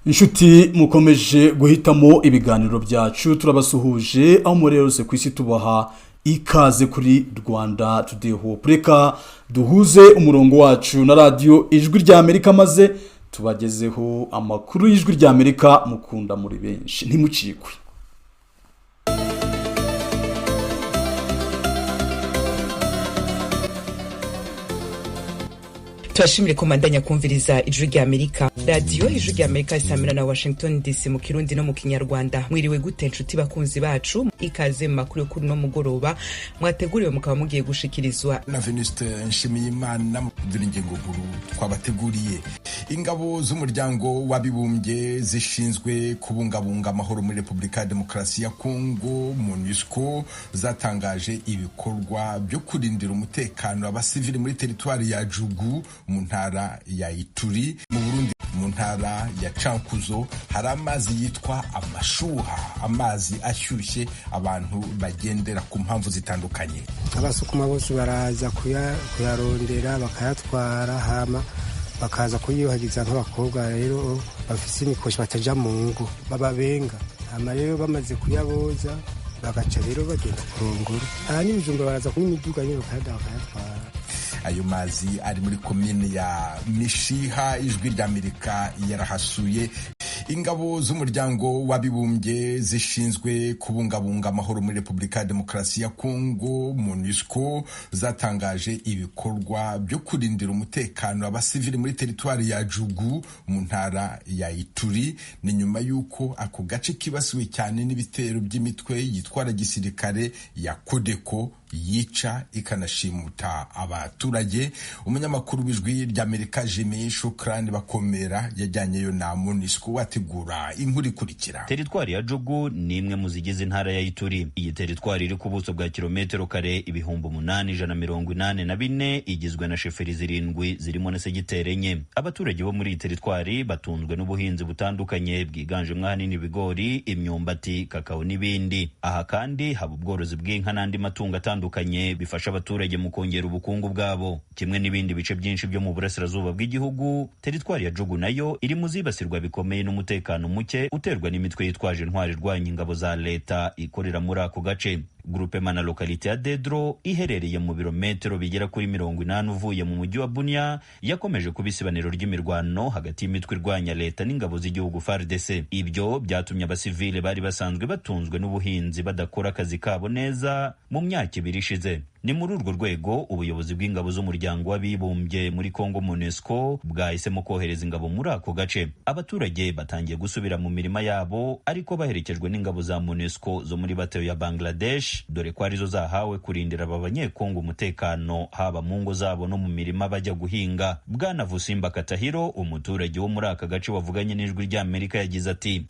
Inshuti mukomeje guhitamo ibiganiro byacu turabasuhuje aho murerose ku isi tubaha ikaze kuri Rwanda Today Hope. Reka duhuze umurongo wacu na radio Ijwi rya Amerika maze tubagezeho amakuru y'Ijwi rya Amerika mukunda muri benshi ntimucikwe. Turashimire komandanya kumviriza Ijwi rya Amerika. Radio Ijwi rya Amerika isamira na Washington DC mu Kirundi no mu Kinyarwanda. Mwiriwe gute nshuti bakunzi bacu, ikaze mu makuru yo kuri no mugoroba mwateguriwe mukaba mugiye gushikirizwa na Venuste Nshimiyimana. Dore ingingo nkuru twabateguriye. Ingabo z'umuryango w'abibumbye zishinzwe kubungabunga amahoro muri Republika ya Demokarasi ya Kongo MONUSCO zatangaje ibikorwa byo kurindira umutekano abasivili muri teritwari ya Jugu mu ntara ya Ituri. Mu Burundi mu ntara ya Cankuzo hari amazi yitwa amashuha, amazi ashyushye abantu bagendera ku mpamvu zitandukanye. Abasukuma bose baraza kuyarondera bakayatwara hama bakaza kuyuhagiza nk'abakobwa rero bafise imikoshi bataja mu ngo bababenga. Hama rero bamaze kuyaboza bagaca rero bagenda kurongora. Aha n'ibijumba baraza kuyimiduga nyine bakayatwara. Ayo mazi ari muri komine ya Mishiha. Ijwi rya Amerika yarahasuye. Ingabo z'umuryango w'abibumbye zishinzwe kubungabunga amahoro muri Republika ya Demokarasi ya Kongo MONUSCO zatangaje ibikorwa byo kurindira umutekano abasivili muri teritwari ya Jugu mu ntara ya Ituri. Ni nyuma yuko ako gace kibasiwe cyane n'ibitero by'imitwe yitwara gisirikare ya Kodeko yica ikanashimuta abaturage. Umunyamakuru w'Ijwi rya Amerika Jimmy Shukrani Bakomera yajyanyeyo na MONUSCO wategura inkuru ikurikira. Teritwari ya Jugu ni imwe mu zigize intara ya Ituri. Iyi teritwari iri ku buso bwa kilometero kare 884 igizwe na sheferi zirindwi zirimo na segiteri enye. Abaturage bo muri iyi teritwari batunzwe n'ubuhinzi butandukanye bwiganjemo ahanini ibigori, imyumbati, kakao n'ibindi. Aha kandi haba ubworozi bw'inka n'andi matungo atandukanye bifasha abaturage mu kongera ubukungu bwabo. Kimwe n'ibindi bice byinshi byo mu burasirazuba bw'igihugu, teritwari ya Jugu nayo iri mu zibasirwa bikomeye n'umutekano muke uterwa n'imitwe yitwaje intwari irwanya ingabo za leta ikorera muri ako gace. Grupe mana lokalite ya Dedro iherereye mu birometero bigera kuri 80 uvuye mu mujyi wa Bunia yakomeje kubisibaniro ry'imirwano hagati y'imitwe irwanya leta n'ingabo z'igihugu FARDC. Ibyo byatumye abasivile bari basanzwe batunzwe n'ubuhinzi badakora akazi kabo neza mu myaka ibiri ishize. Ni muri urwo rwego ubuyobozi bw'ingabo z'umuryango w'abibumbye muri Kongo MONUSCO bwahisemo kohereza ingabo muri ako gace. Abaturage batangiye gusubira mu mirima yabo ariko baherekejwe n'ingabo za MONUSCO zo muri bateyo ya Bangladesh, dore ko arizo zahawe kurindira aba banyekongo umutekano haba mu ngo zabo no mu mirima bajya guhinga. Bwana Vusimba Katahiro, umuturage wo muri aka gace wavuganye n'Ijwi rya Amerika, yagize ati: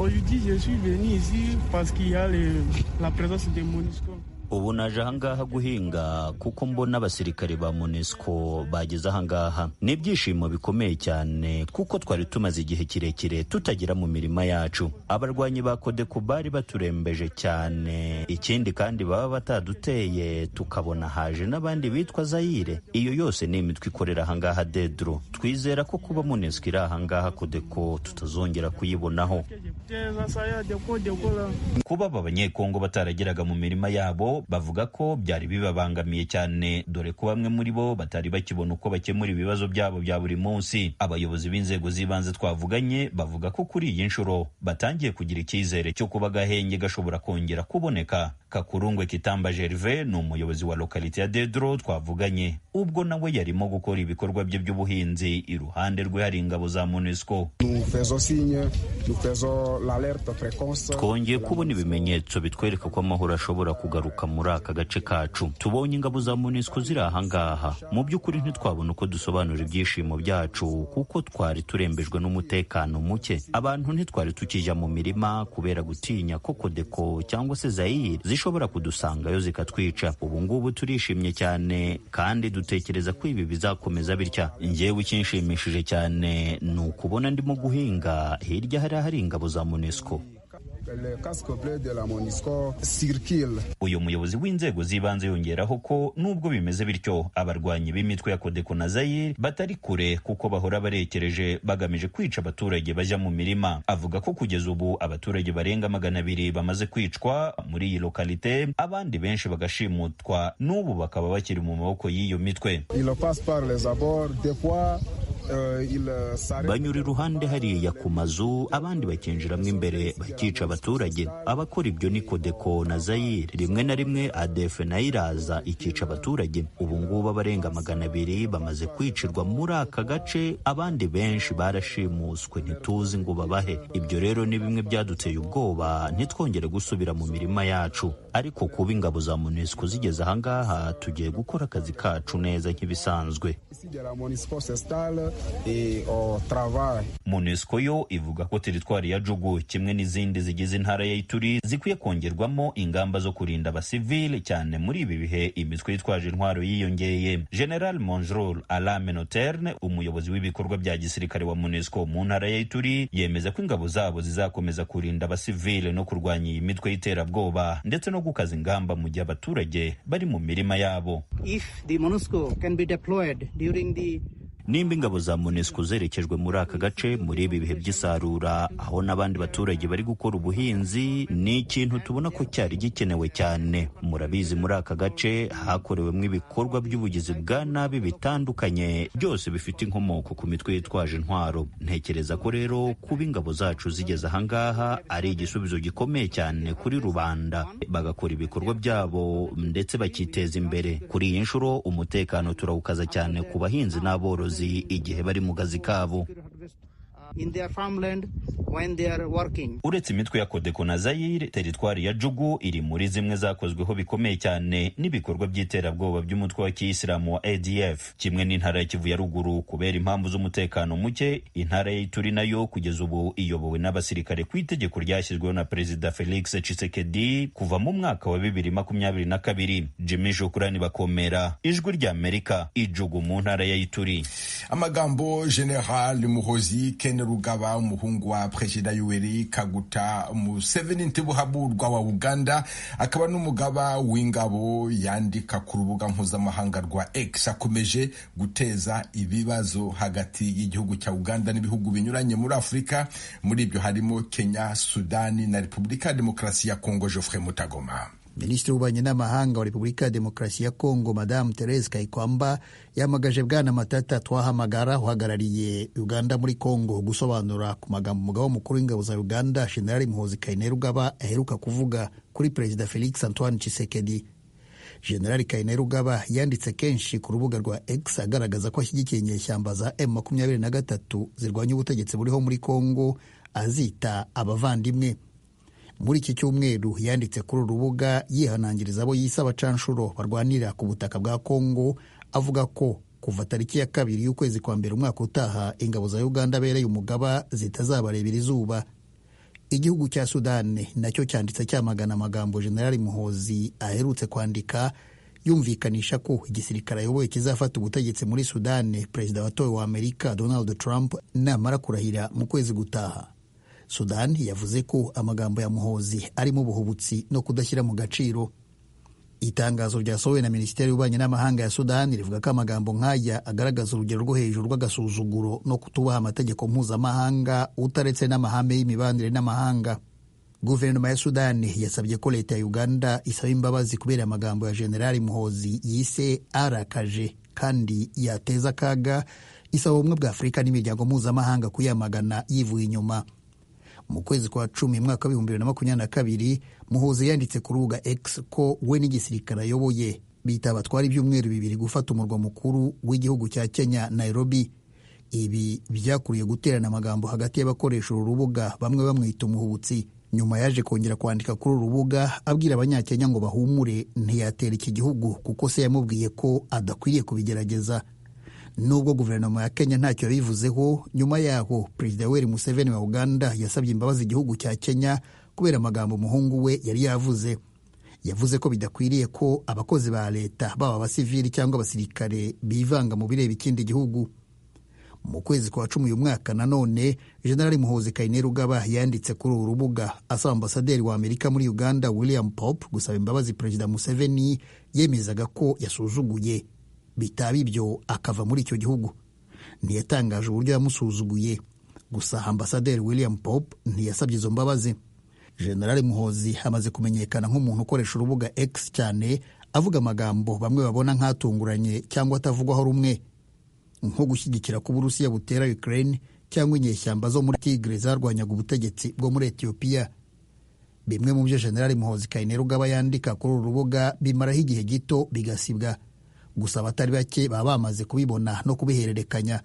ubu naje ahangaha guhinga kuko mbona abasirikare ba MONUSCO bageze ahangaha. Ni ibyishimo bikomeye cyane kuko twari tumaze igihe kirekire tutagera mu mirima yacu. Abarwanyi ba Kodeko bari baturembeje cyane, ikindi kandi baba bataduteye tukabona haje n'abandi bitwa Zaire. Iyo yose ni imitwe ikorera ahangaha Dedro. Twizera ko kuba MONUSCO iri ahangaha Kodeko tutazongera kuyibonaho. Kuba abanyekongo batarageraga mu mirima yabo bavuga ko byari bibabangamiye cyane, dore ko bamwe muri bo batari bakibona uko bakemura ibibazo byabo bya buri munsi. Abayobozi b'inzego z'ibanze twavuganye bavuga ko kuri iyi nshuro batangiye kugira icyizere cyo kuba gahenge gashobora kongera kuboneka. Kakurungwe Kitamba Gervais ni umuyobozi wa lokalite ya Dedro twavuganye, ubwo nawe yarimo gukora ibikorwa bye by'ubuhinzi iruhande rwe hari ingabo za MONUSCO. Twongeye kubona ibimenyetso bitwereka ko amahoro ashobora kugaruka muri aka gace kacu. Tubonye ingabo za MONUSCO ziri ahangaha. Mu by'ukuri ntitwabona uko dusobanura ibyishimo byacu kuko twari turembejwe n'umutekano muke. Abantu ntitwari tukijya mu mirima kubera gutinya ko Kodeko cyangwa se Zaire zishobora kudusangayo zikatwica. Ubu ngubu turishimye cyane kandi dutekereza ko ibi bizakomeza bitya. Njyewe ikinshimishije cyane ni ukubona ndimo guhinga hirya hari ingabo za MONUSCO. uyu muyobozi w'inzego z'ibanze yongeraho ko nubwo bimeze bityo abarwanyi b'imitwe ya Codeco na Zaire batari kure kuko bahora barekereje bagamije kwica abaturage bajya mu mirima. Avuga ko kugeza ubu abaturage barenga 200 bamaze kwicwa muri iyi lokalite, abandi benshi bagashimutwa, n'ubu bakaba bakiri mu maboko y'iyo mitwe. Banyura iruhande hariya ku mazu, abandi bakinjiramo imbere bakica abaturage. Abakora ibyo ni Codeco na Zaire, rimwe na rimwe ADF nayo iraza ikica abaturage. Ubu ngubu abarenga 200 bamaze kwicirwa muri aka gace, abandi benshi barashimuswe ntituzi ngo babahe. Ibyo rero ni bimwe byaduteye ubwoba, ntitwongere gusubira mu mirima yacu. Ariko kuba ingabo za MONUSCO zigeze ahangaha, tugiye gukora akazi kacu neza nk'ibisanzwe. MONUSCO yo ivuga ko teritwari ya Jugu kimwe n'izindi zigize intara ya Ituri zikwiye kongerwamo ingamba zo kurinda abasivile, cyane muri ibi bihe imitwe yitwaje intwaro yiyongeye. General Monjrol Alame Noterne, umuyobozi w'ibikorwa bya gisirikare wa MONUSCO mu ntara ya Ituri, yemeza ko ingabo zabo zizakomeza kurinda abasivile no kurwanya iyi mitwe y'iterabwoba ndetse no gukaza ingamba mu gihe abaturage bari mu mirima yabo. If the MONUSCO can be deployed during the nimba ingabo za MONUSCO zerekejwe muri aka gace muri ibi bihe by'isarura, aho n'abandi baturage bari gukora ubuhinzi, ni ikintu tubona ko cyari gikenewe cyane. Murabizi muri aka gace hakorewemo ibikorwa by'ubugizi bwa nabi bitandukanye, byose bifite inkomoko ku mitwe yitwaje intwaro. Ntekereza ko rero kuba ingabo zacu zigeze ahangaha ari igisubizo gikomeye cyane kuri rubanda, bagakora ibikorwa byabo ndetse bakiteza imbere. Kuri iyi nshuro umutekano turawukaza cyane ku bahinzi n'aborozi igihe bari mu kazi kabo. in their farmland when they are working. Uretse imitwe ya Codeco na Zaire, teritwari ya Jugu iri muri zimwe zakozweho bikomeye cyane n'ibikorwa by'iterabwoba by'umutwe wa Kiyisilamu wa ADF, kimwe n'intara ya Kivu ya ruguru kubera impamvu z'umutekano muke. Intara ya Ituri nayo kugeza ubu iyobowe n'abasirikare ku itegeko ryashyizweho na Perezida Felix Tshisekedi kuva mu mwaka wa 2022. Jimmy Shukrani Bakomera, Ijwi rya Amerika, Ijugu mu ntara ya Ituri. Amagambo General Muhozi Kainerugaba, umuhungu wa Perezida Yoweri Kaguta Museveni ntibuhaburwa wa Uganda, akaba n'umugaba w'ingabo, yandika ku rubuga mpuzamahanga rwa X, akomeje guteza ibibazo hagati y'igihugu cya Uganda n'ibihugu binyuranye muri Afurika. Muri ibyo harimo Kenya, Sudani na Repubulika ya Demokarasi ya Kongo. Geoffrey Mutagoma. Minisitiri w'ububanyi n'amahanga wa Repubulika ya Demokarasi ya Kongo Madame Therese Kayikwamba yamagaje Bwana Matata Twahamagara uhagarariye Uganda muri Kongo gusobanura ku magambo umugaba mukuru w'ingabo za Uganda General Muhozi Kainerugaba aheruka kuvuga kuri Perezida Felix Antoine Tshisekedi. General Kainerugaba yanditse kenshi ku rubuga rwa X agaragaza ko ashyigikiye inyeshyamba za M23 zirwanya ubutegetsi buriho muri Kongo, azita abavandimwe. Muri iki cyumweru yanditse kuri urubuga yihanangiriza abo yise abacanshuro barwanira ku butaka bwa Kongo, avuga ko kuva tariki ya 2 y'ukwezi kwa mbere umwaka utaha ingabo za Uganda bereye umugaba zitazabarebera izuba. Igihugu cya Sudani nacyo cyanditse cyamagana amagambo General Muhozi aherutse kwandika, yumvikanisha ko igisirikare ayoboye kizafata ubutegetsi muri Sudani Perezida watowe wa Amerika Donald Trump namara kurahira mu kwezi gutaha. Sudan yavuze ko amagambo ya Muhozi arimo ubuhubutsi no kudashyira mu gaciro. Itangazo ryasohowe na Minisiteri y'Ububanyi n'Amahanga ya Sudan rivuga ko amagambo nk'aya agaragaza urugero rwo hejuru rw'agasuzuguro no kutubaha amategeko mpuzamahanga utaretse n'amahame y'imibanire n'amahanga. Guverinoma ya Sudan yasabye ko leta ya Uganda isaba imbabazi kubera amagambo ya General Muhozi yise arakaje kandi yateza akaga, isaba ubumwe bwa Afurika n'imiryango mpuzamahanga kuyamagana yivuye inyuma. Mu kwezi kwa 10 mwaka wa 2022 Muhozi yanditse ku rubuga X ko we n'igisirikare ayoboye bita batwara ibyumweru 2 gufata umurwa mukuru w'igihugu cya Kenya, Nairobi. Ibi byakuriye guterana amagambo hagati y'abakoresha urubuga, bamwe bamwita umuhubutsi. Nyuma yaje kongera kwandika kuri urubuga abwira abanyakenya ngo bahumure, ntiyatera iki gihugu kuko se yamubwiye ko adakwiriye kubigerageza. Nubwo guverinoma ya Kenya ntacyo yabivuzeho, nyuma yaho Perezida Yoweri Museveni wa Uganda yasabye imbabazi igihugu cya Kenya kubera amagambo umuhungu we yari yavuze. Yavuze ko bidakwiriye ko abakozi ba leta, baba abasivili cyangwa abasirikare, bivanga mu bireba ikindi gihugu. mu kwezi kwa 10 uyu mwaka nanone General Muhoozi Kainerugaba yanditse kuri uru rubuga asaba ambasaderi wa Amerika muri Uganda William Pope gusaba imbabazi Perezida Museveni yemezaga ko yasuzuguye, bitaba ibyo akava muri icyo gihugu. Ntiyatangaje uburyo yamusuzuguye, gusa ambasaderi William Pope ntiyasabye izo mbabazi. General Muhoozi amaze kumenyekana nk'umuntu ukoresha urubuga X cyane, avuga amagambo bamwe babona nk'atunguranye cyangwa atavugwaho rumwe, nko gushyigikira ko Uburusiya butera Ukraine cyangwa inyeshyamba zo muri Tigre zarwanyaga ubutegetsi bwo muri Ethiopia. Bimwe mu byo General Muhoozi Kainerugaba yandika kuri uru rubuga bimaraho igihe gito bigasibwa, gusa abatari bake baba bamaze kubibona no kubihererekanya.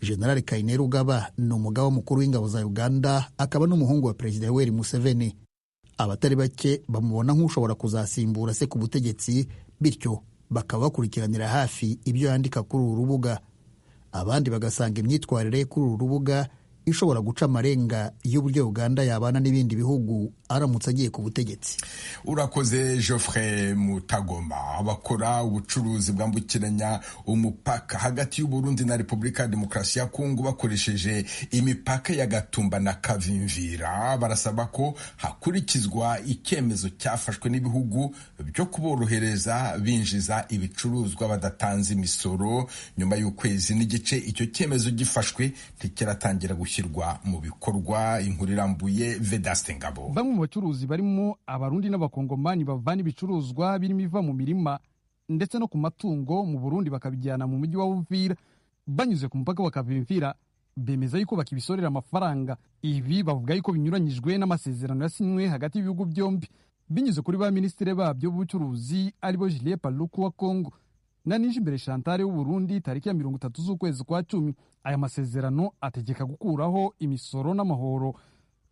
General Kainerugaba ni umugaba mukuru w'ingabo za Uganda, akaba n'umuhungu wa Perezida Yoweri Museveni. Abatari bake bamubona nk'ushobora kuzasimbura se ku butegetsi, bityo bakaba bakurikiranira hafi ibyo yandika kuri uru rubuga. Abandi bagasanga imyitwarire kuri uru rubuga ishobora guca amarenga y'uburyo Uganda yabana n'ibindi bihugu aramutse agiye ku butegetsi. Urakoze Geoffrey Mutagoma. Abakora ubucuruzi bwambukiranya umupaka hagati y'u Burundi na Repubulika ya Demokarasi ya Kongo bakoresheje imipaka ya Gatumba na Kavimvira barasaba ko hakurikizwa icyemezo cyafashwe n'ibihugu byo kuborohereza binjiza ibicuruzwa badatanze imisoro. Nyuma y'ukwezi n'igice icyo cyemezo gifashwe ntikiratangira gushyirwa mu bikorwa. Inkuru irambuye Vedaste Ngabo. Bamwe mu bacuruzi barimo Abarundi n'Abakongomani bavana ibicuruzwa birimo iva mu mirima ndetse no ku matungo mu Burundi bakabijyana mu mujyi wa Uvira banyuze ku mupaka wa Kavimvira bemeza yuko bakibisorera amafaranga. Ibi bavuga yuko binyuranyijwe n'amasezerano yasinywe hagati y'ibihugu byombi binyuze kuri ba ministre babyo b'ubucuruzi aribo Julien Paluku wa Kongo na Nijimbere Chantal w'u Burundi tariki ya 30 z'ukwezi kwa 10. Aya masezerano ategeka gukuraho imisoro n'amahoro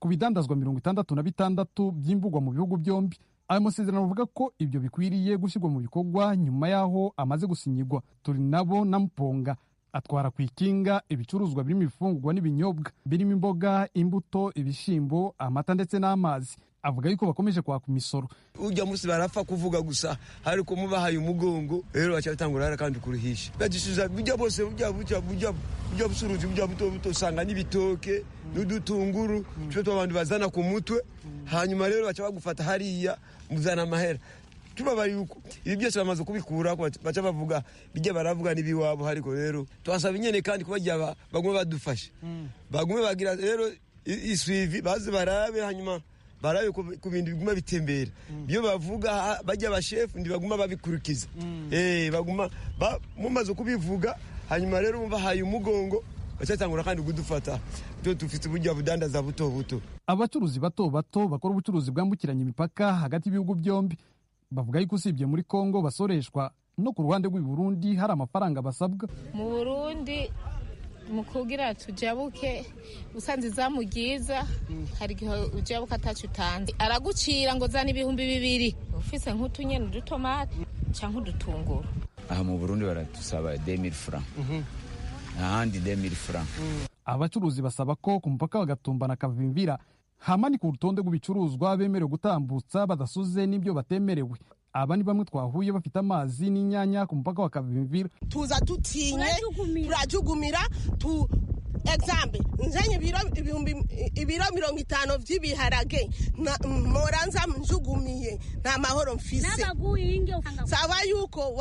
ku bidandazwa 66 by'imbugwa mu bihugu byombi. Aya masezerano avuga ko ibyo bikwiriye gushyirwa mu bikorwa nyuma yaho amaze gusinyirwa. Turi nabo na Mponga atwara ku ikinga ibicuruzwa birimo ibifungurwa n'ibinyobwa birimo imboga, imbuto, ibishimbo, amata ndetse n'amazi. Avuga yuko bakomeje kwaka imisoro. Ujya musi barapfa kuvuga gusa ariko mubahaye umugongo rero bacatangura kandi kurihisha bagisuza bijya bose bijya busuruzi bijya buto sanga n'ibitoke n'udutunguru cyo abantu bazana ku mutwe, hanyuma rero baca bagufata hariya muzana amahera. Tubabari yuko ibi byose bamaze kubikura baca bavuga bijya baravuga nibiwabo, ariko rero twasaba nyene kandi kubajya bagume badufasha bagume bagira rero iswivi baze barabe, hanyuma barabe ku bintu biguma bitembera byo bavuga bajya abashefu ndibaguma babikurikiza baguma mumaze kubivuga, hanyuma rero bahaye umugongo bacatangura kandi kudufata byo dufite ubujya budandaza buto buto. Abacuruzi bato bato bakora ubucuruzi bwambukiranya imipaka hagati y'ibihugu byombi bavuga yuko usibye muri Kongo basoreshwa no ku ruhande rw'u Burundi hari amafaranga basabwa. Mu Burundi mukugira tujabuke usanze izamu ryiza hari igihe ujabuka atacu utanze aragucira ngo zana 200 ufise nk'utunyene udutomate cyangwa udutunguru. Aha mu Burundi baratusaba 2000 francs ahandi 2000 francs. Abacuruzi basaba ko ku mupaka wa Gatumba na Kavimvira hamanikwa urutonde rw'ibicuruzwa bemerewe gutambutsa badasuze n'ibyo batemerewe. Aba ni bamwe twahuye bafite amazi n'inyanya ku mupaka wa Kavimvira. Tuza tutinye turajugumira tu example nzenye ibiro 50 by'ibiharage moranza njugumiye nta mahoro mfise saba yuko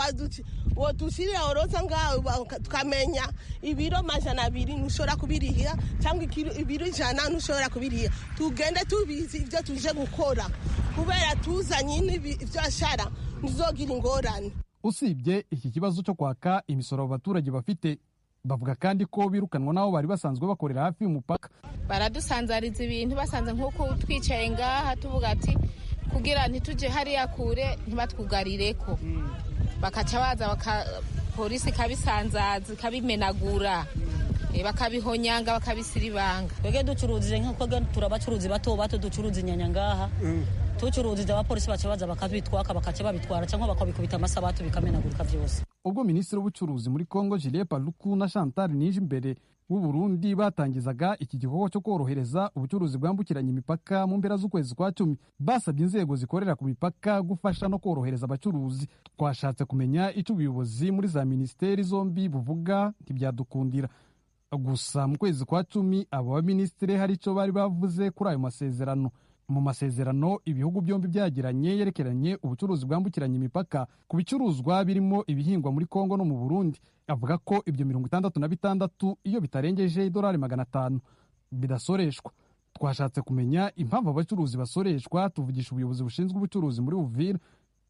wadushirira oroza ngaho tukamenya ibiro 200 nushobora kubiriha cyangwa ibiro 100 nushobora kubiriha. Tugende tubizi ibyo tuje gukora kubera tuzanye ibyo ashara nzogira ingorane. Usibye iki kibazo cyo kwaka imisoro abaturage bafite, bavuga kandi ko birukanwa nabo bari basanzwe bakorera hafi y'umupaka. Baradusanzariza ibintu basanze nk'uko twicaye ngaha tuvuga ati kugira ntituje hariya kure ntibatwugarireko, bakaca baza polisi kabisanzaza kabimenagura bakabihonyanga bakabisiribanga. Twege ducuruzije nk'uko turabacuruzi bato bato ducuruza inyanya ngaha tucuruzije abapolisi baca baza bakabitwaka bakaca babitwara cyangwa bakabikubita amasabato bikamenagurika byose. Ubwo Minisitiri w'Ubucuruzi muri Kongo Julien Paluku na Chantal Nijimbere w'u Burundi batangizaga iki gikorwa cyo korohereza ubucuruzi bwambukiranya imipaka mu mpera z'ukwezi kwa 10, basabye inzego zikorera ku mipaka gufasha no korohereza abacuruzi. Twashatse kumenya icyo ubuyobozi muri za ministeri zombi buvuga ntibyadukundira. gusa mu kwezi kwa 10 abo baminisitiri hari icyo bari bavuze kuri ayo masezerano. Mu masezerano ibihugu byombi byagiranye yerekeranye ubucuruzi bwambukiranya imipaka ku bicuruzwa birimo ibihingwa muri Kongo no mu Burundi, avuga ko ibyo 66 iyo bitarengeje $500 bidasoreshwa. Twashatse kumenya impamvu abacuruzi basoreshwa, tuvugisha ubuyobozi bushinzwe ubucuruzi muri Uvira,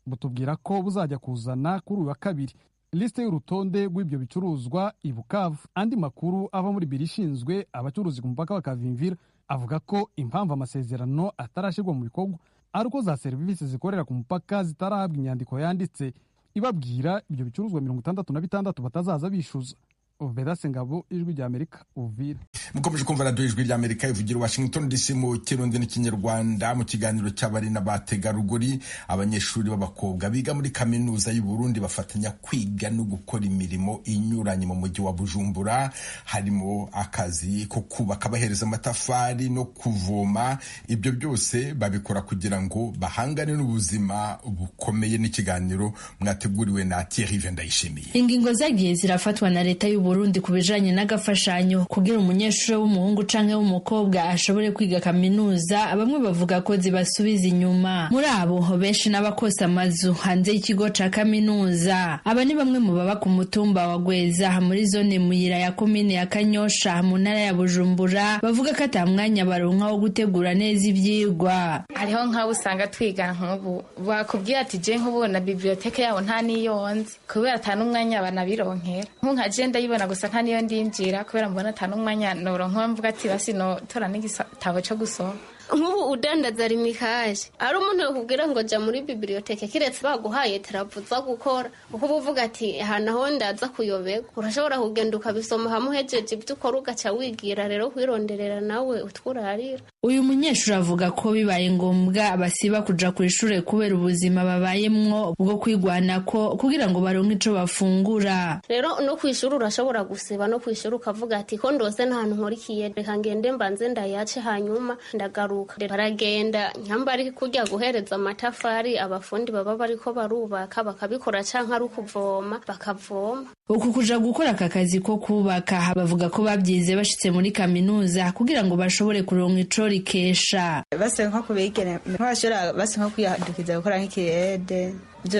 butubwira ko buzajya kuzana kuri uyu wa kabiri liste y'urutonde rw'ibyo bicuruzwa i Bukavu. Andi makuru ava muri biro ishinzwe abacuruzi ku mupaka wa Kavimvira avuga ko impamvu amasezerano atarashyirwa mu bikorwa ari uko za serivisi zikorera ku mupaka zitarahabwa inyandiko yanditse ibabwira ibyo bicuruzwa 66 batazaza bishyuza. Vedase Ngabo, Ijwi ry'Amerika, Uvira. Mukomeje kumva radio Ijwi ry'Amerika ivugira Washington DC mu Kirundi n'Ikinyarwanda mu kiganiro cy'abari n'abategarugori. Abanyeshuri b'abakobwa biga muri kaminuza y'u Burundi bafatanya kwiga no gukora imirimo inyuranye mu mujyi wa Bujumbura, harimo akazi ko kubaka bahereza amatafari no kuvoma. Ibyo byose babikora kugira ngo bahangane n'ubuzima bukomeye. N'ikiganiro mwateguriwe na Thierry Vendayishimiye. Ingingo zagiye zirafatwa na leta y'u Burundi kubijanye n'agafashanyo kugira umunyeshuri w'umuhungu canke w'umukobwa ashobore kwiga kaminuza. Bamwe bavuga ko zibasubiza inyuma, muri abo benshi n'abakosa amazu hanze y'ikigo ca kaminuza. Aba ni bamwe mu baba ku mutumba wa Gweza muri zone Muyira ya komine ya Kanyosha mu ntara ya Bujumbura, bavuga ko ata mwanya baronka wo gutegura neza ivyigwa. Hariho nk'abo usanga twiga nk'ubu bakubwira ati je nk'ubona biblioteke yaho nta niyonzi kubera ata n'umwanya banabironkera. Nka je ndayibona gusa nta niyo ndinjira kubera mbona ata n'umwanya noronka mvuga ati basi no tora n'igitabo cyo gusoma. Nk'ubu udandaza rimikaje ari umuntu yakubwira ngo jya muri biblioteke kiretse baguhaye teravuza gukora uko uvuga ati hana ho ndaza kuyoberwa, urashobora kugenda ukabisoma hamuhejeje ibyo ukora ugaca wigira rero kwironderera nawe utwurarira. Uyu munyeshuri avuga ko bibaye ngombwa basiba kuja ku ishure kubera ubuzima babayemwo bwo kwigwanako kugira ngo baronke ico bafungura. Rero no kwishura urashobora gusiba no kwishura ukavuga ati ko ndose ntahantu nkorikiye reka ngende mbanze ndayace hanyuma ndagaruka. Baragenda nyamba ari kujya guhereza amatafari abafundi baba bariko barubaka bakabikora canka ari kuvoma bakavoma. Uku kuja gukora aka kazi ko kubaka bavuga ko babyize bashitse muri kaminuza kugira ngo bashobore kuronka ico rikesha. Base nko kubigene nk'abashora base nko kwiyandukiza gukora nk'ikirede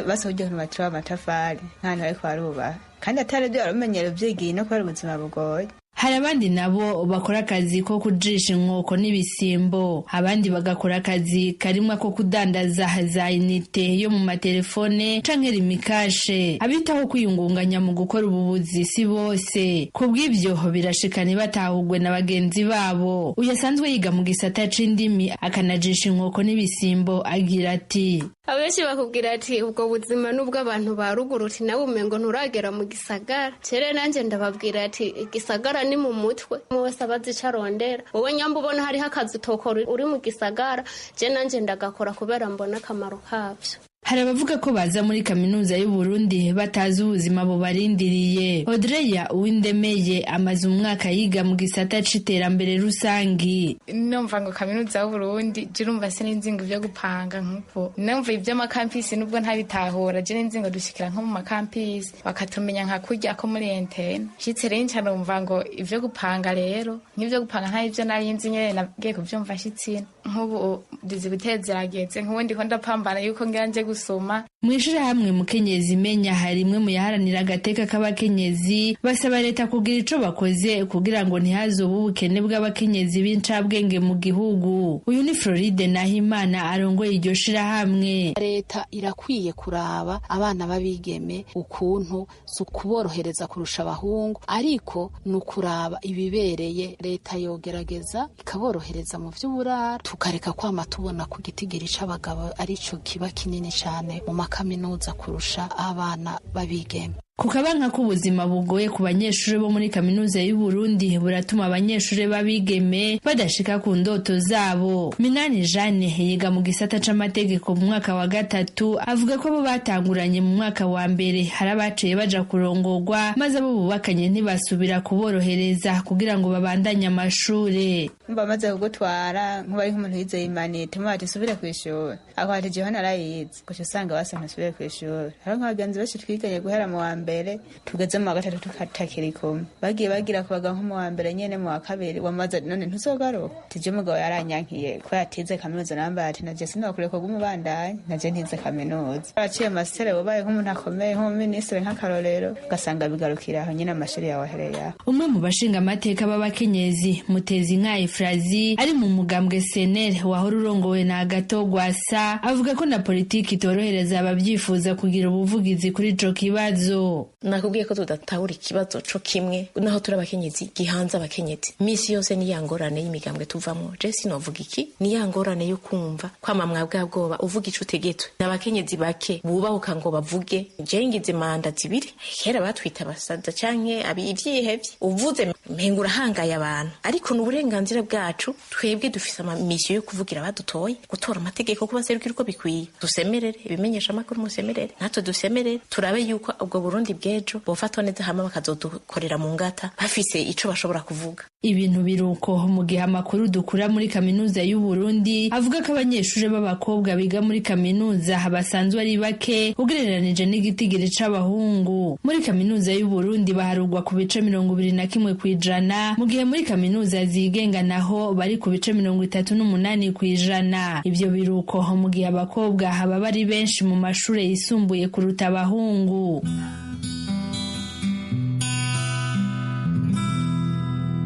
base kujya kubatira amatafari nta ari kwaruba kandi atari byo baramenyera byigiye no kubera ubuzima bugoye. Hari abandi nabo bakora akazi ko kujisha inkoko n'ibisimbo, abandi bagakora akazi karimwa ko kudandaza za inite yo mu matelefone canke rimikashe. Abitaho kwiyungunganya mu gukora ububuzi si bose, kubw'ivyo birashikana batahugwe na bagenzi babo. Uyasanzwe yiga mu gisata c'indimi akanajisha inkoko n'ibisimbo agira ati abenshi bakubwira ati ubwo buzima nubwo abantu baruguruti nawe umengo nturagera mu gisagara. Cere nanje ndababwira ati igisagara ni mu mutwe mwese abazicarondera. Wowe nyamba ubona hari hakazi tokora uri mu gisagara, je nanje ndagakora kubera mbona akamaro kavyo. Hari abavuga ko baza muri kaminuza y'u Burundi batazi ubuzima bubarindiriye. Audreya Uwindemeye amaze umwaka yiga mu gisata c'iterambere rusangi. Numva ngo kaminuza y'u Burundi jirumva sininzingo byo gupanga nkuko numva ibyo makampisi nubwo ntabitahura je ninzingo dushikira nko mu makampisi bakatumenya nka kurya ko muri interne shitse renca numva ngo ivyo gupanga rero nk'ivyo gupanga nta ivyo narinzi nyene nagiye kuvyumva shitsina nk'ubu dizi bitezerageze nk'ubundi ko ndapambana yuko nganje gusoma. Mwishira hamwe mukenyezi menya hari imwe mu yaharanira agateka k'abakenyezi basaba leta kugira ico bakoze kugira ngo ntihazobe ubukene bw'abakenyezi b'incabwenge mu gihugu. Uyu ni Floride Nahimana arongoye iryo shira hamwe. Leta irakwiye kuraba abana babigeme ukuntu kuborohereza kurusha abahungu, ariko nukuraba ibibereye. Leta yogerageza ikaborohereza mu vy'uburara tukareka kwama tubona ku gitigiri c'abagabo arico kiba kinini cyane mu makaminuza kurusha abana babigeme. Kukabanka k'ubuzima bugoye ku banyeshuri bo muri kaminuza y'u Burundi buratuma abanyeshuri babigeme badashika ku ndoto zabo. Minani Jeanne yiga mu gisata c'amategeko mu mwaka wa 3 avuga ko bo batanguranye mu mwaka wa mbere hari abaciye baja kurongorwa maze abo bubakanye ntibasubira kuborohereza kugira ngo babandanye amashure. Bamaze kugutwara nk'ubari nk'umuntu yizeye imanite mwati subire kw'ishuri aho ati Johana arayize kuko usanga basanga subire kw'ishuri. Hari nk'abagenzi bashi twiganye guhera mu wa mbere mbere tugeze mu wa gatatu tukatakiri kumwe bagiye bagira kubaga nko mu wa mbere nyene mu wa kabiri wamaze none ntuzogaruka tije umugabo yaranyankiye ko yatize kaminuza nambaye ati naje sinokureka gumubandanye naje ntize kaminuza aciye mastere ubaye nk'umuntu akomeye nk'umuminisitiri nk'akarorero ugasanga bigarukira aho nyine amashuri yawe ahereye. Umwe mu bashinga amateka b'abakenyezi Mutezinka Efrazi ari mu mugambwe CNL wahora urongowe na Agatogwasa avuga ko na politiki itorohereza ababyifuza kugira ubuvugizi kuri ico kibazo. Nakubwiye ko tudatahura ikibazo co kimwe naho turi abakenyezi gihanze abakenyezi misi yose ni yangorane y'imigambwe tuvamo je sinovuga iki ni yangorane yo kumva kwamamwa bwabwoba uvuga ico utegetwe n'abakenyezi bake bubahuka ngo bavuge je ngize manda zibiri kera batwita basaza canke ivyihevye uvuze mpengura hangaye abantu ariko n'uburenganzira bwacu twebwe dufise amamisiyo yo kuvugira abadutoye gutora amategeko kuba serukira uko bikwiye dusemerere ibimenyesha amakuru musemerere natwe dusemerere turabe yuko ubwo Burundi bw'ejo bofatwa neza hama bakazodukorera mu ngata bafise ico bashobora kuvuga. Ibintu biruko mu gihe amakuru dukura muri kaminuza y'u Burundi avuga ko abanyeshuri b'abakobwa biga muri kaminuza basanzwe ari bake ugereranije n'igitigiri c'abahungu. Muri kaminuza y'u Burundi baharugwa ku bice 21% mu gihe muri kaminuza zigenga naho bari ku bice 38%. Ivyo biruko mu gihe abakobwa haba bari benshi mu mashure yisumbuye kuruta abahungu.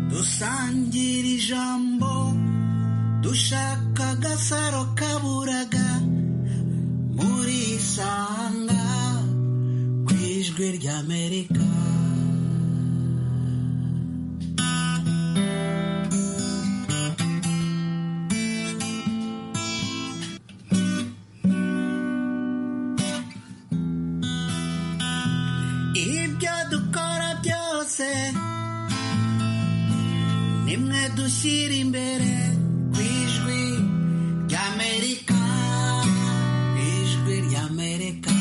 Dusangira ijambo dushaka agasaro kaburaga muri Isanga ku Ijwi ry'Amerika. Ibyo dukora byose nimwe dushyira imbere ku Ijwi ry'Amerika. Ijwi ry'Amerika.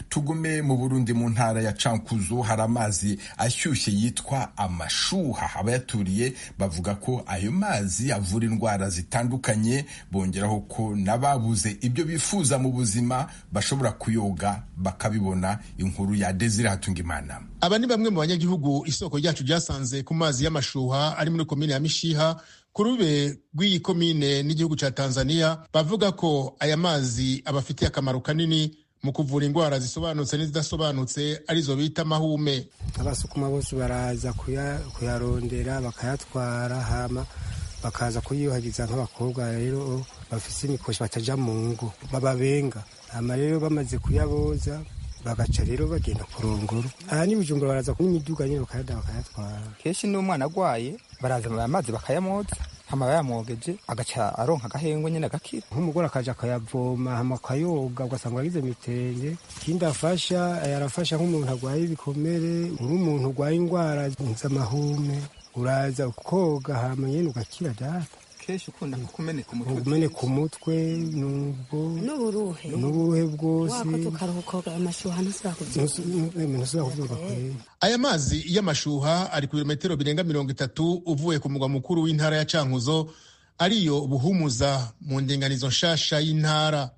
Tugume mu Burundi mu ntara ya Cankuzo hari amazi ashyushye yitwa amashuha. Abayaturiye bavuga ko ayo mazi avura indwara zitandukanye, bongeraho ko nababuze ibyo bifuza mu buzima bashobora kuyoga bakabibona. Inkuru ya Desire Hatungimana. Aba ni bamwe mu banyagihugu isoko ryacu ryasanze ku mazi y'amashuha ari muri komine ya Mishiha ku rube rw'iyi komine n'igihugu ca Tanzania, bavuga ko aya mazi abafitiye akamaro kanini mu kuvura indwara zisobanutse n'izidasobanutse arizo bita mahume. Abasukuma bose baraza kuyarondera bakayatwara hama bakaza kuyuhagiza nk'abakobwa rero bafise imikoshi bataja mu ngo bababenga hama rero bamaze kuyaboza bagaca rero bagenda kurongora. Aha ni Bujumbura baraza kunywa imiduga nyine bakayatwara. Kenshi n'umwana agwaye baraza mu amazi bakayamoza hama bayamwogeje agaca aronka agahengwe nyine agakira. Nk'umugore akaja akayavoma hama akayoga ugasanga agize mitenge. Ikindi arafasha nk'umuntu agwaye ibikomere, uri umuntu ugwaye indwara z'amahume uraza ukoga hama nyine ugakira data. Kenshi ukunda kumeneka umutwe n'uburuhe bwose. Aya mazi y'amashuha ari ku birometero birenga 30 uvuye ku mugwa mukuru w'intara ya Cankuzo, ariyo Buhumuza mu ndenganizo nshasha y'intara.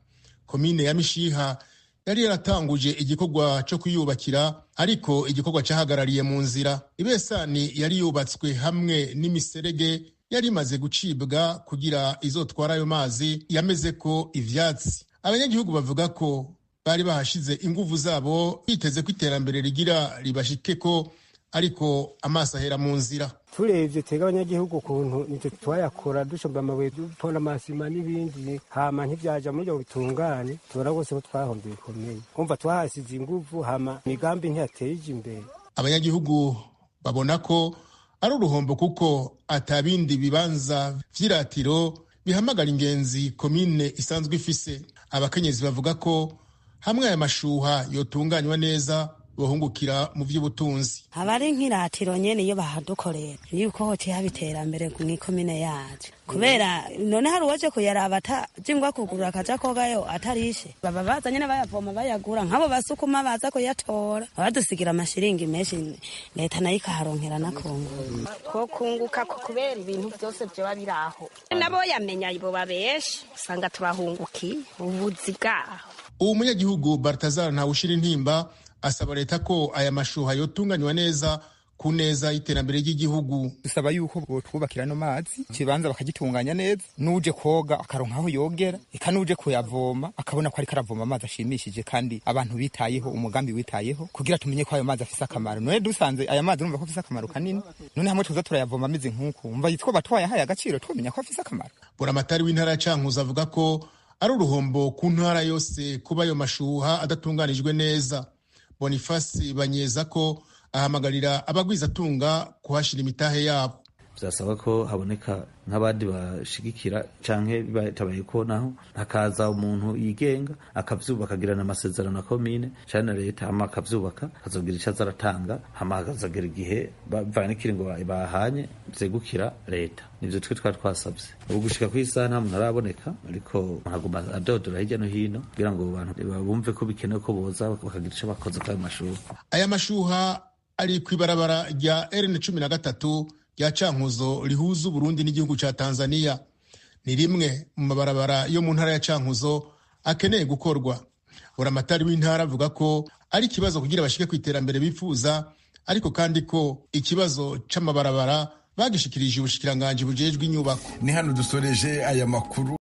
Komine ya Mishiha yari yaratanguje igikorwa cyo kuyubakira, ariko igikorwa cyahagarariye mu nzira. Ibesani yari yubatswe hamwe n'imiserege yari imaze gucibwa kugira izotwara ayo mazi yameze ko ivyatsi. Abanyagihugu bavuga ko bari bahashize inguvu zabo biteze ko iterambere rigira ribashikeko, ariko amaso ahera mu nzira. Turebye twega abanyagihugu ukuntu nitwe twayakora dushomba amabuye dupona amasima n'ibindi hama ntivyaja muri bitungane, tubona rwose ko twahombe bikomeye. Kumva twahasize inguvu hama migambi ntiyateje imbere. Abanyagihugu babona ko ari uruhombo kuko atabindi bibanza vy'iratiro bihamagara ingenzi komine isanzwe ifise. Abakenyezi bavuga ko hamwe aya mashuha yotunganywa neza bohungukira mu vy'ubutunzi. Abari nk'iratiro nyene iyo bahadukorera yuko hoti habiterambere mu komine yacu, kubera none hari uwaje kuyaraba atajingwa kugura akaja kogayo atarishe. Baba baza nyene bayavoma bayagura nk'abo basukuma baza kuyatora badusigira amashiringi menshi, leta nayo ikaharonkera nakungu ko kunguka ko kubera ibintu byose byoba biraho nabo yamenya ibo babeshi usanga turahunguki ubuzi bwaho. Uwo munyagihugu Baltazar Ntawushira intimba asaba leta ko aya mashuha yotunganywa neza ku neza y'iterambere ry'igihugu. Dusaba yuko botwubakira no mazi kibanza bakagitunganya neza, nuje koga akaronka aho yogera, eka nuje kuyavoma akabona ko ariko aravoma amazi ashimishije kandi abantu bitayeho, umugambi witayeho kugira tumenye ko ayo mazi afise akamaro. None dusanze aya mazi numva ko afise akamaro kanini, none hamwe tuza turayavoma ameze nk'uko umva yitwa batwaye ahaye agaciro twomenya ko afise akamaro. Buramatari w'intara ya Cankuzo avuga ko ari uruhombo ku ntara yose kuba ayo mashuha adatunganijwe neza. Boniface Banyeza ko ahamagarira abagwizatunga kuhashira imitahe yabo. Byasaba ko haboneka nk'abandi bashigikira canke bitabaye ko naho hakaza umuntu yigenga akavyubaka agirana amasezerano na komine canke na leta hama akavyubaka azogira ico azaratanga hama akazagira igihe bavanye ikiringo bahanye vyegukira leta. Nivyo twari twasavye. Ubu gushika kw'isaha nta muntu araboneka, ariko haguma adodora hirya no hino kugira ngo abantu bumve ko bikenewe ko boza bakagira ico bakoze k'ayo mashuha. Aya mashuha ari kw'ibarabara rya RN13 rya Cankuzo rihuza Burundi n'igihugu ca Tanzania. Ni rimwe mu mabarabara yo mu ntara ya Cankuzo akeneye gukorwa. Buramatari w'intara avuga ko ari ikibazo kugira bashike ku iterambere bifuza, ariko kandi ko ikibazo c'amabarabara bagishikirije ubushikiranganji bujejwe inyubako. Ni hano dusoreje aya makuru.